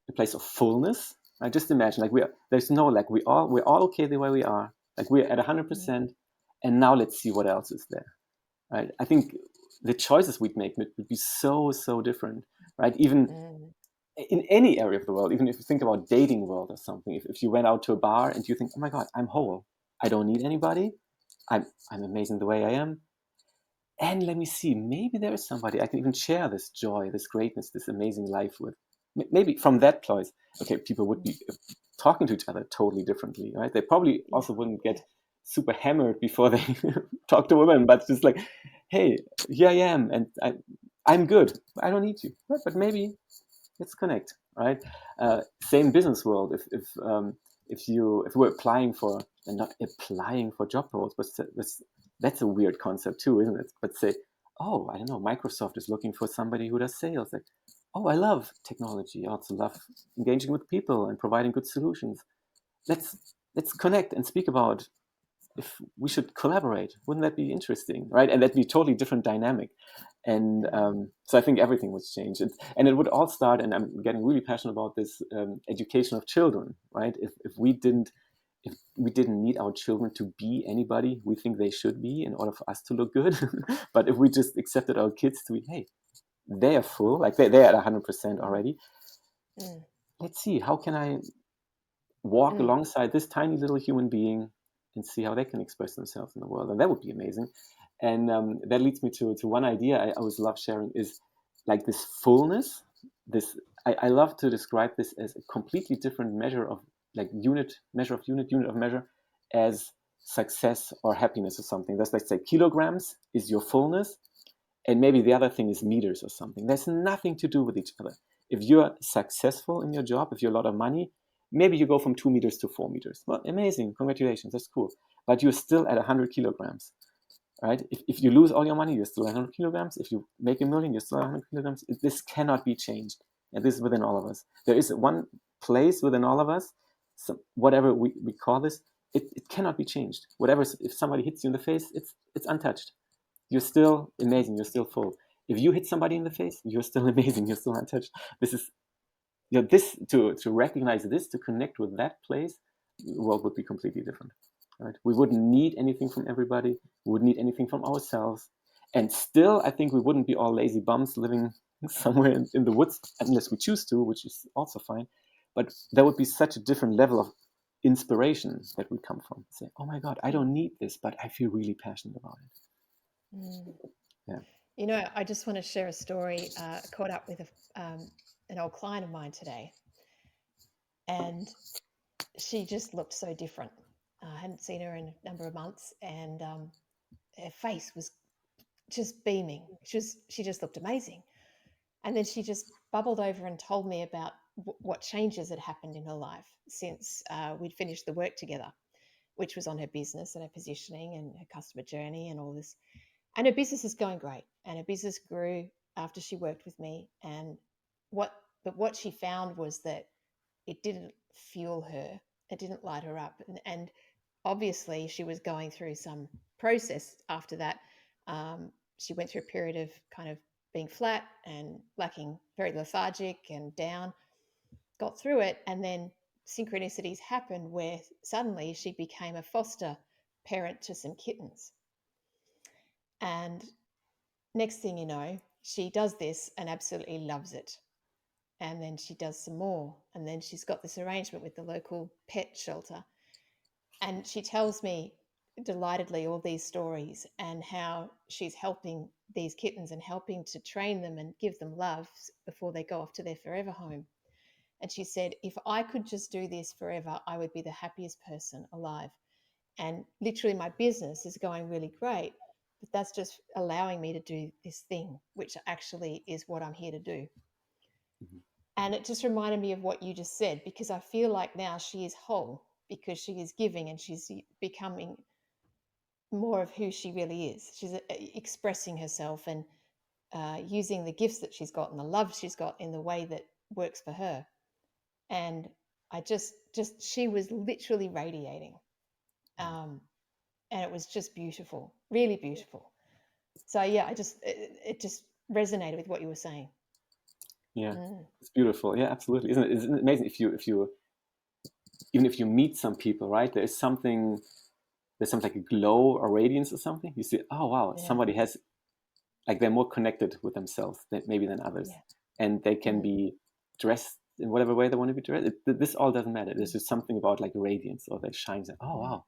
a place of fullness, I just imagine like there's no like we're all okay the way we are, like we're at 100%, and now let's see what else is there, right? I think the choices we'd make would be so different, right? Even in any area of the world, even if you think about dating world or something, if you went out to a bar and you think, oh my God, I'm whole, I don't need anybody, I'm amazing the way I am. And let me see, maybe there is somebody I can even share this joy, this greatness, this amazing life with. Maybe from that place, okay, people would be talking to each other totally differently, right? They probably also wouldn't get super hammered before they talk to women, but just like, hey, here I am, and I'm good. I don't need you. But maybe let's connect, right? Same business world. If we're applying for, and not applying for job roles, but that's a weird concept too, isn't it? But say, oh, I don't know, Microsoft is looking for somebody who does sales. Like, oh, I love technology. I also love engaging with people and providing good solutions. Let's connect and speak about if we should collaborate. Wouldn't that be interesting, right? And that'd be a totally different dynamic. And so I think everything would change. And it would all start, and I'm getting really passionate about this, education of children, right? If we didn't need our children to be anybody we think they should be in order for us to look good, but if we just accepted our kids to be, hey, they are full, like they're at 100% already. Let's see, how can I walk alongside this tiny little human being and see how they can express themselves in the world? And that would be amazing. And that leads me to one idea I always love sharing, is like this fullness. I love to describe this as a completely different measure of unit of measure as success or happiness or something. That's, let's say, kilograms is your fullness, and maybe the other thing is meters or something. There's nothing to do with each other. If you're successful in your job, if you're a lot of money, maybe you go from 2 meters to 4 meters. Well, amazing, congratulations, that's cool. But you're still at 100 kilograms. Right? If you lose all your money, you're still 100 kilograms. If you make $1 million, you're still 100 kilograms. This cannot be changed. And this is within all of us. There is one place within all of us, so whatever we call this, it cannot be changed. Whatever, if somebody hits you in the face, it's untouched. You're still amazing. You're still full. If you hit somebody in the face, you're still amazing. You're still untouched. This is, this to recognize this, to connect with that place, the world would be completely different. Right? We wouldn't need anything from everybody. We wouldn't need anything from ourselves. And still, I think we wouldn't be all lazy bums living somewhere in the woods, unless we choose to, which is also fine. But there would be such a different level of inspiration that we come from. Say, oh my God, I don't need this, but I feel really passionate about it. Yeah. I just want to share a story. I caught up with an old client of mine today, and she just looked so different. I hadn't seen her in a number of months, and her face was just beaming. She just looked amazing. And then she just bubbled over and told me about what changes had happened in her life since we'd finished the work together, which was on her business and her positioning and her customer journey and all this. And her business is going great. And her business grew after she worked with me. And what she found was that it didn't fuel her. It didn't light her up. And obviously she was going through some process after that. She went through a period of kind of being flat and lacking, very lethargic and down, got through it. And then synchronicities happened where suddenly she became a foster parent to some kittens. And next thing you know, she does this and absolutely loves it. And then she does some more. And then she's got this arrangement with the local pet shelter. And she tells me delightedly all these stories and how she's helping these kittens and helping to train them and give them love before they go off to their forever home. And she said, if I could just do this forever, I would be the happiest person alive. And literally my business is going really great, but that's just allowing me to do this thing, which actually is what I'm here to do. Mm-hmm. And it just reminded me of what you just said, because I feel like now she is whole because she is giving and she's becoming more of who she really is. She's expressing herself and using the gifts that she's got and the love she's got in the way that works for her. And I just she was literally radiating. And it was just beautiful, really beautiful. So yeah, it just resonated with what you were saying. Yeah, it's beautiful. Yeah, absolutely. Isn't it amazing if you even if you meet some people, right? There's something like a glow or radiance or something. You see, oh wow, somebody has, like, they're more connected with themselves than others, and they can be dressed in whatever way they want to be dressed. This all doesn't matter. There's just something about like radiance, or they shine. Oh wow,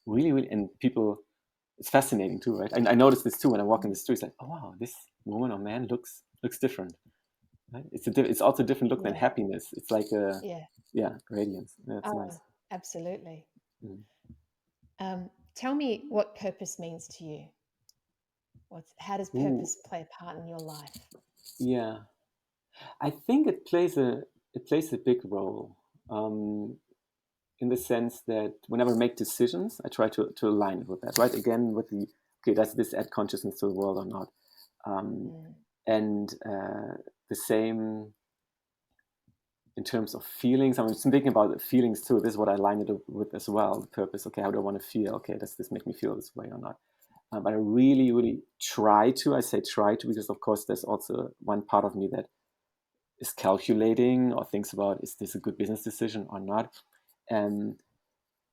really, really, and people. It's fascinating too, right? I notice this too when I walk in the streets. Like, oh wow, this woman or man looks different. Right? It's also a different look than happiness. It's like a radiance. That's nice. Absolutely. Tell me what purpose means to you. How does Ooh, purpose play a part in your life? yeah. I think it plays a big role, um, in the sense that whenever I make decisions, I try to align it with that. Right, again with the, okay, does this add consciousness to the world or not? Um, Mm, and the same in terms of feelings. I'm just thinking about the feelings too. This is what I line it up with as well. The purpose. Okay, how do I want to feel? Okay, does this make me feel this way or not? But I really, really try to. I say try to because, of course, there's also one part of me that is calculating or thinks about, is this a good business decision or not? Um,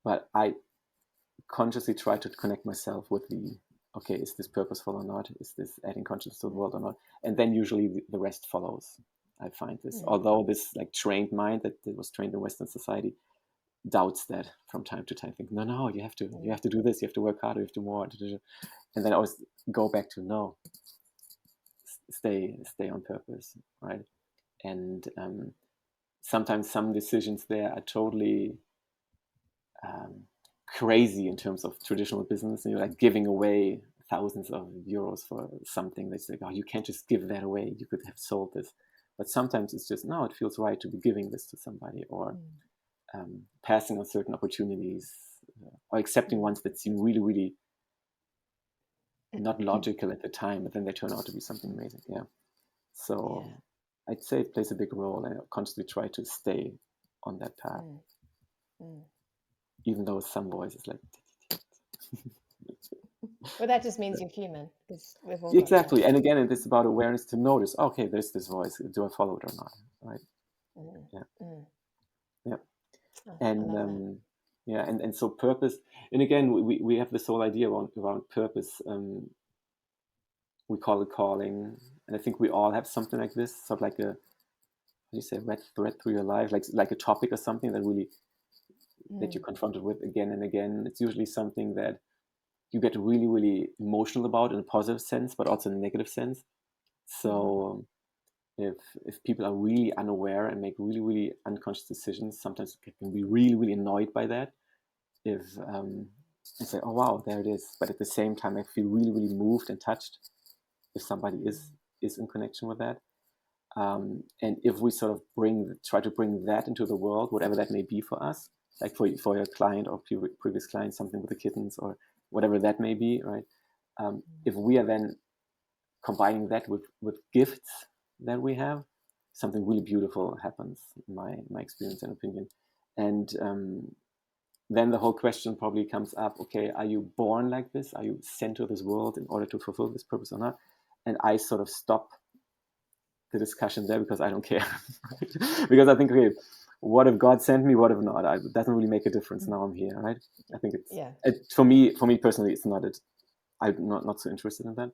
but I consciously try to connect myself with the, okay, is this purposeful or not? Is this adding consciousness to the mm, world or not? And then usually the rest follows. I find this, mm, although this like trained mind that was trained in Western society doubts that from time to time. Think, no, you mm, have to do this, you have to work harder, you have to more, and then I always go back to no, stay on purpose, right? And sometimes some decisions there are totally um, crazy in terms of traditional business, and you're like giving away thousands of euros for something that's like, oh, you can't just give that away, you could have sold this. But sometimes it's just, no, it feels right to be giving this to somebody, or mm, passing on certain opportunities, or accepting mm, ones that seem really, really not logical at the time, but then they turn out to be something amazing. Yeah. yeah. So I'd say it plays a big role, and I constantly try to stay on that path, Mm, mm. even though some voices like, Well, that just means you're human, because we've all got that. exactly. And again, it's about awareness to notice, okay, there's this voice. Do I follow it or not? Right. Mm, Yeah. mm. Yeah. Oh, I And love that. yeah, and so purpose. And again, we have this whole idea around purpose. We call it calling, and I think we all have something like this, sort of like a, how do you say, red thread through your life, like a topic or something that really, that you're Mm, confronted with again and again. It's usually something that you get really, really emotional about in a positive sense, but also in a negative sense. mm, So if people are really unaware and make really, really unconscious decisions, sometimes you can be really, really annoyed by that. If and say, oh wow, there it is. But at the same time, I feel really, really moved and touched if somebody is in connection with that. And if we sort of try to bring that into the world, whatever that may be for us, like for your client or previous client, something with the kittens or whatever that may be, right? If we are then combining that with gifts that we have, something really beautiful happens, in my experience and opinion. And then the whole question probably comes up, okay, are you born like this? Are you sent to this world in order to fulfill this purpose or not? And I sort of stop the discussion there because I don't care. Because I think, okay, what if God sent me? What if not? It doesn't really make a difference. mm. Now I'm here, right? I think Yeah. for me personally, it's not it. I'm not so interested in that.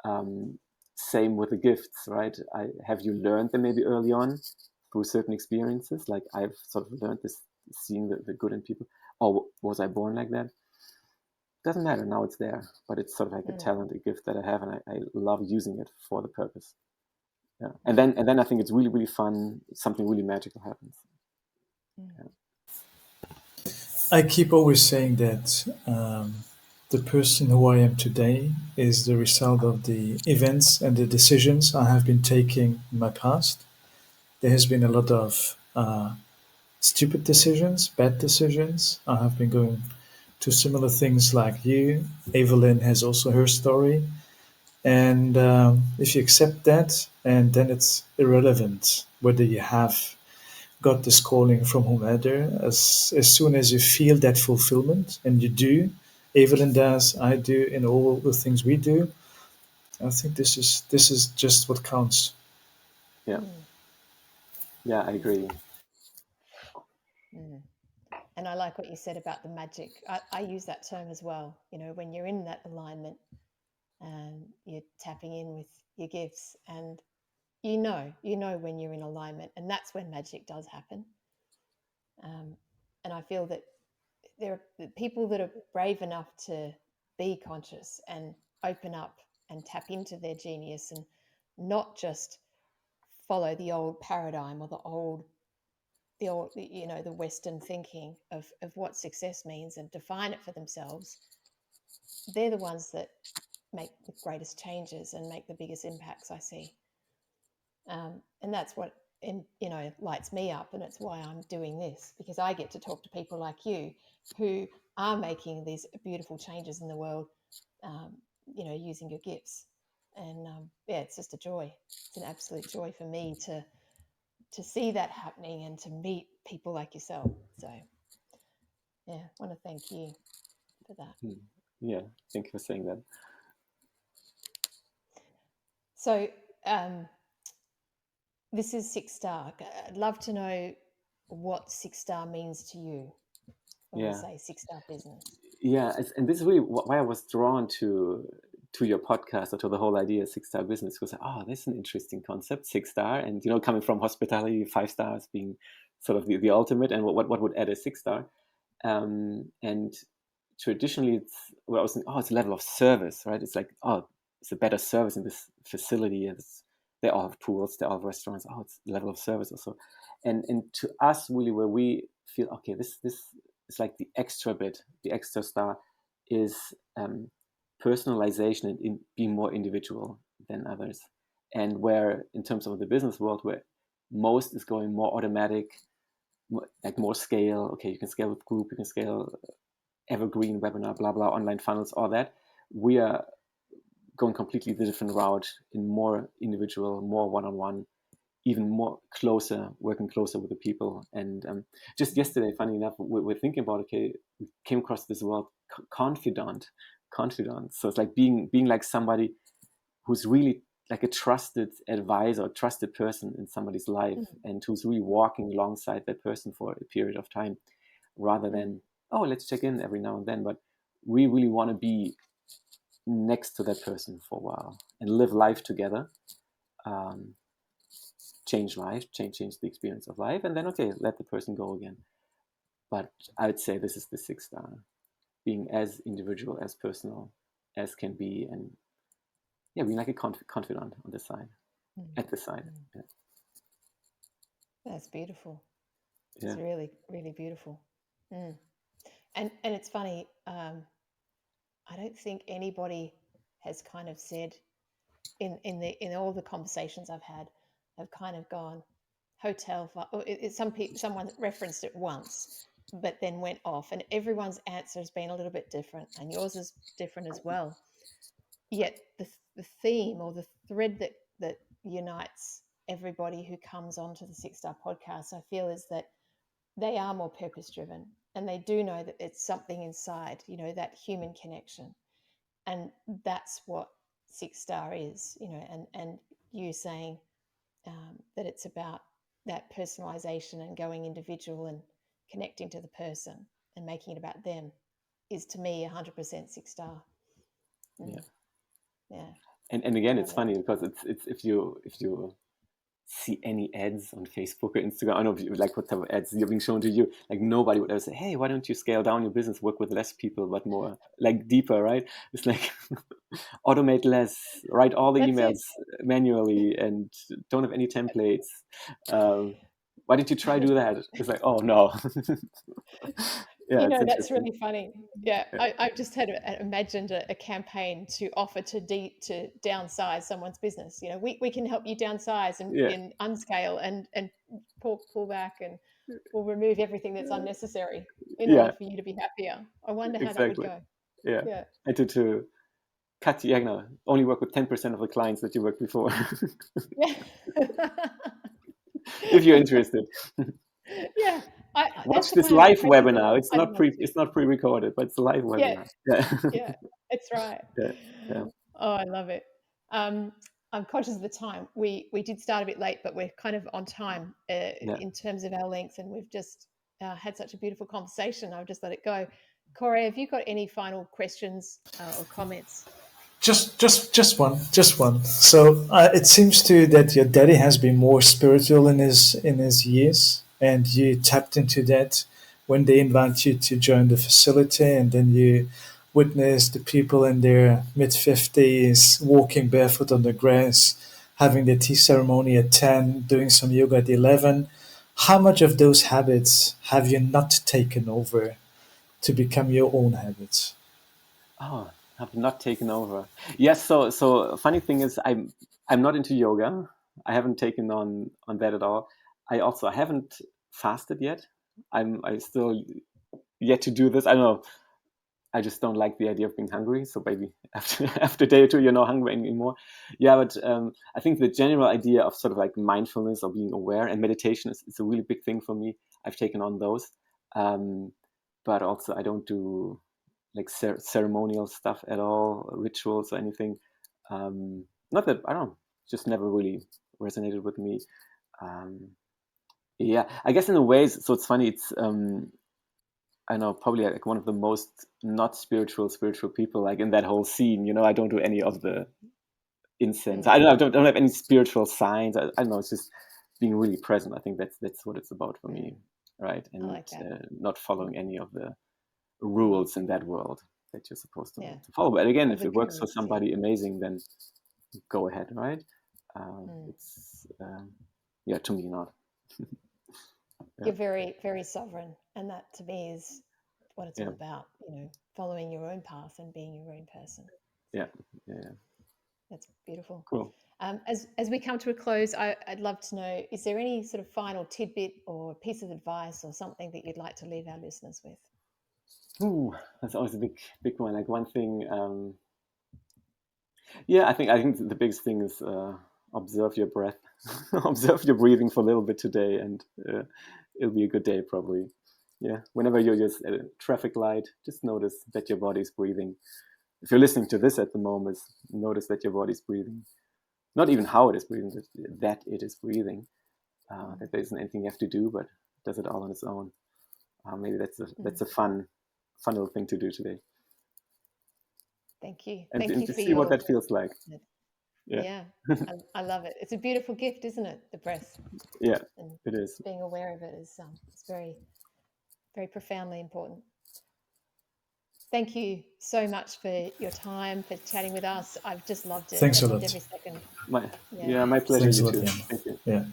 Um, Same with the gifts, right? Have you learned them maybe early on through certain experiences? Like I've sort of learned this, seeing the good in people. Or was I born like that? Doesn't matter. Now it's there, but it's sort of like a Mm, talent, a gift that I have, and I love using it for the purpose. Yeah, and mm, then I think it's really, really fun. Something really magical happens. mm, Yeah. I keep always saying that the person who I am today is the result of the events and the decisions I have been taking in my past. There has been a lot of stupid decisions, bad decisions. I have been going to similar things like you. Evelyn has also her story. And if you accept that, and then it's irrelevant whether you have got this calling from whomever, as soon as you feel that fulfillment, and you do, Evelyn does, I do, in all the things we do, I think this is just what counts. Yeah, mm, yeah, I mm, agree. mm. And I like what you said about the magic. I use that term as well. You know, when you're in that alignment, you're tapping in with your gifts, and you know when you're in alignment, and that's when magic does happen. And I feel that there are people that are brave enough to be conscious and open up and tap into their genius, and not just follow the old paradigm or the old the Western thinking of what success means and define it for themselves. They're the ones that make the greatest changes and make the biggest impacts I see. And that's what, lights me up, and it's why I'm doing this, because I get to talk to people like you who are making these beautiful changes in the world, using your gifts. And it's just a joy. It's an absolute joy for me to see that happening and to meet people like yourself. So, yeah, I want to thank you for that. Yeah, thank you for saying that. So, this is 6 Star. I'd love to know what 6 Star means to you when we say 6 Star business. Yeah, and this is really why I was drawn to your podcast, or to the whole idea of 6 Star business, because that's an interesting concept, 6 Star, and coming from hospitality, 5 stars being sort of the ultimate, and what would add a 6 Star, and traditionally I was thinking, it's a level of service, right? It's like, it's a better service in this facility. They all have pools, they all have restaurants. It's a level of service also, and to us really, where we feel this is like the extra bit, the extra star is personalization and being more individual than others, and where in terms of the business world, where most is going more automatic, like more scale. Okay, you can scale with group, you can scale evergreen webinar, blah blah, online funnels, all that. We are going completely the different route, in more individual, more one-on-one, even more working closer with the people. And just yesterday, funny enough, we're thinking about, we came across this word, confidant. So it's like being like somebody who's really like a trusted advisor, a trusted person in somebody's life, and who's really walking alongside that person for a period of time, rather than, let's check in every now and then. But we really want to be next to that person for a while and live life together, change the experience of life, and then let the person go again. But I would say this is the 6 Star, being as individual, as personal as can be, and being like a confidant on the side, at the side. Yeah. That's beautiful. It's really, really beautiful. And it's funny, I don't think anybody has kind of said in all the conversations I've had, have kind of gone hotel. Someone referenced it once, but then went off, and everyone's answer has been a little bit different, and yours is different as well. Yet the theme, or the thread that unites everybody who comes onto the 6 Star podcast, I feel, is that they are more purpose driven, and they do know that it's something inside, that human connection. And that's what 6 Star is, and you saying that it's about that personalization and going individual and connecting to the person and making it about them is, to me, 100% 6 Star. Yeah. And again, it's funny because it's if you see any ads on Facebook or Instagram, I don't know like what type of ads are being shown to you, like nobody would ever say, hey, why don't you scale down your business, work with less people but more like deeper, right? It's like automate less, write all the emails manually, and don't have any templates. Why didn't you try do that? It's like, oh no. That's really funny. I've just imagined a campaign to offer to downsize someone's business. We can help you downsize and unscale and pull back, and we'll remove everything that's unnecessary in order for you to be happier. I wonder how that would go. Yeah. And to cut, only work with 10% of the clients that you worked before. If you're interested. Yeah. Watch this live webinar. It's not pre-recorded, but it's a live webinar. Yeah, it's right. Yeah. Oh, I love it. I'm conscious of the time. We did start a bit late, but we're kind of on time in terms of our length, and we've just had such a beautiful conversation. I'll just let it go. Corey, have you got any final questions or comments? Just one. So it seems to you that your daddy has been more spiritual in his years, and you tapped into that when they invite you to join the facility, and then you witness the people in their mid-50s walking barefoot on the grass, having the tea ceremony at 10, doing some yoga at 11. How much of those habits have you not taken over to become your own habits? Have not taken over. Yes. So funny thing is, I'm not into yoga. I haven't taken on that at all. I haven't fasted yet. I still yet to do this. I don't know. I just don't like the idea of being hungry. So maybe after a day or two, you're not hungry anymore. Yeah, but I think the general idea of sort of like mindfulness or being aware and meditation is a really big thing for me. I've taken on those, but also I don't do like ceremonial stuff at all, rituals or anything. Not that I don't know, just never really resonated with me. Yeah, I guess in a way. So it's funny. It's I know probably like one of the most not spiritual people like in that whole scene. I don't do any of the incense. I don't have any spiritual signs. I don't know. It's just being really present. I think that's what it's about for me, right? And like not following any of the rules in that world that you're supposed to follow. But again, if it works for somebody, amazing, then go ahead, right? It's to me not. You're very, very sovereign, and that to me is what it's all about. Following your own path and being your own person. Yeah. That's beautiful. Cool. As we come to a close, I'd love to know: is there any sort of final tidbit or piece of advice or something that you'd like to leave our listeners with? Ooh, that's always a big one. Like one thing. I think the biggest thing is observe your breath, observe your breathing for a little bit today, and it'll be a good day probably. Yeah, whenever you're just at a traffic light, just notice that your body's breathing. If you're listening to this at the moment, notice that your body's breathing. Not even how it is breathing, that it is breathing. That there isn't anything you have to do, but it does it all on its own. Maybe that's a fun little thing to do today. Thank you. And Thank you to for see what that feels like. Yeah. I love it. It's a beautiful gift, isn't it? The breath. Yeah, and it is. Being aware of it is it's very, very profoundly important. Thank you so much for your time, for chatting with us. I've just loved it. Thanks a lot. Every second. My pleasure. Thanks a You lot, too. Jan. Thank you. Yeah.